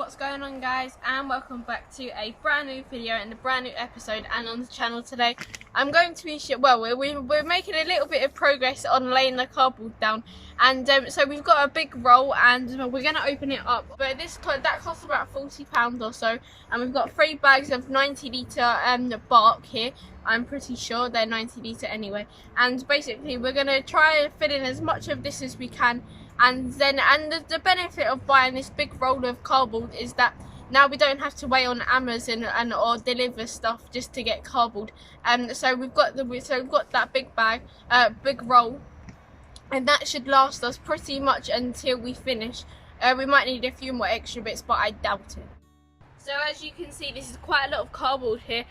What's going on, guys, and welcome back to a brand new video and a brand new episode. And on the channel today I'm going to be we're making a little bit of progress on laying the cardboard down, and so we've got a big roll and we're going to open it up, but that costs about £40 or so, and we've got 3 bags of 90 litre bark here. I'm pretty sure they're 90 litre anyway, and basically we're going to try and fit in as much of this as we can. And the benefit of buying this big roll of cardboard is that now we don't have to wait on Amazon or deliver stuff just to get cardboard. So we've got that big roll, and that should last us pretty much until we finish. We might need a few more extra bits, but I doubt it. So as you can see, this is quite a lot of cardboard here,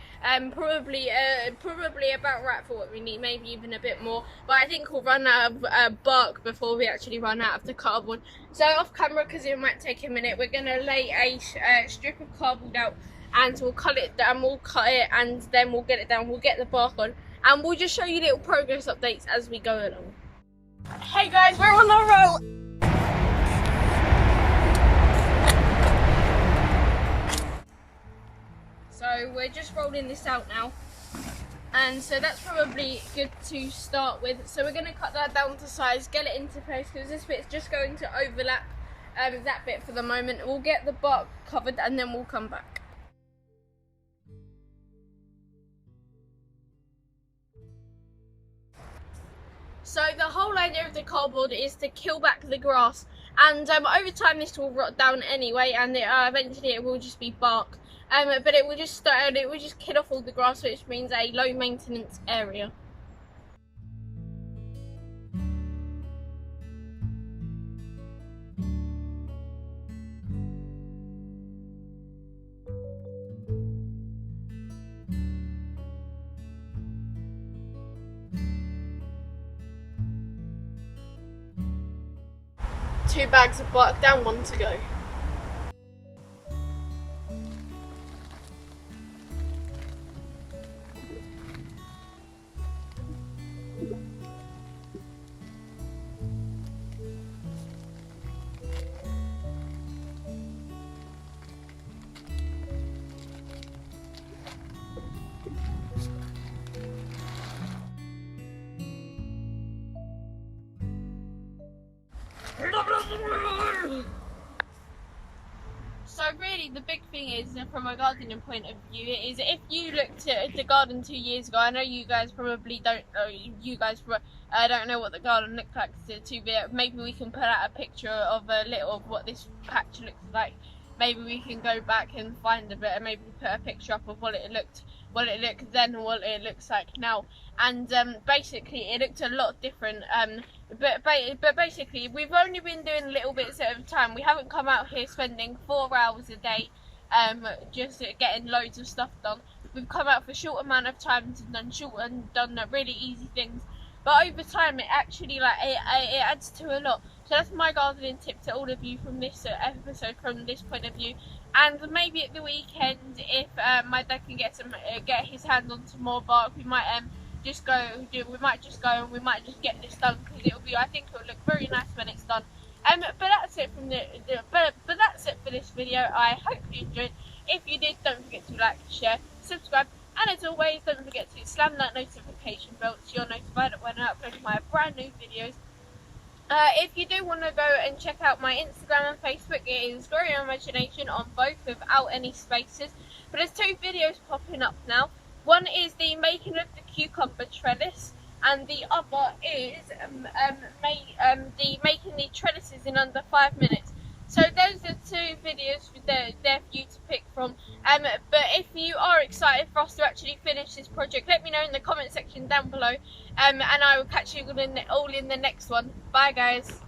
probably about right for what we need, maybe even a bit more, but I think we'll run out of bark before we actually run out of the cardboard. So off camera, because it might take a minute, we're going to lay a strip of cardboard out, and we'll cut it down, and then we'll get it down, we'll get the bark on, and we'll just show you little progress updates as we go along. Hey guys, we're on the roll! So we're just rolling this out now, and so that's probably good to start with. So we're going to cut that down to size, get it into place, because this bit's just going to overlap that bit for the moment. We'll get the bark covered and then we'll come back. So the whole idea of the cardboard is to kill back the grass, and over time this will rot down anyway, and eventually it will just be bark. But it will just kill off all the grass, which means a low maintenance area. Two bags of bark down, 1 to go. So really the big thing is, from a gardening point of view, is if you looked at the garden 2 years ago, I know you guys probably don't know what the garden looked like maybe we can put out a picture of a little of what this patch looks like. Maybe we can go back and find a bit and maybe put a picture up of what it looked then and what it looks like now. And basically it looked a lot different, but basically we've only been doing little bits at a time. We haven't come out here spending 4 hours a day just getting loads of stuff done. We've come out for a short amount of time and done really easy things, but over time it actually it adds to a lot. So that's my gardening tip to all of you from this episode, from this point of view. And maybe at the weekend, if my dad can get his hands on some more bark, we might just go and we might just get this done, because I think it'll look very nice when it's done. But that's it that's it for this video. I hope you enjoyed. If you did, don't forget to like, share, subscribe, and as always, don't forget to slam that notification bell so you're notified when I upload my brand new videos. If you do want to go and check out my Instagram and Facebook, it is Grow Your Imagination on both without any spaces. But there's 2 videos popping up now. One is the making of the cucumber trellis, and the other is the making the trellises in under 5 minutes. So those are 2 videos there for you to pick from. But if you are excited for us to actually finish this project, let me know in the comment section down below. And I will catch you all in the next one. Bye guys.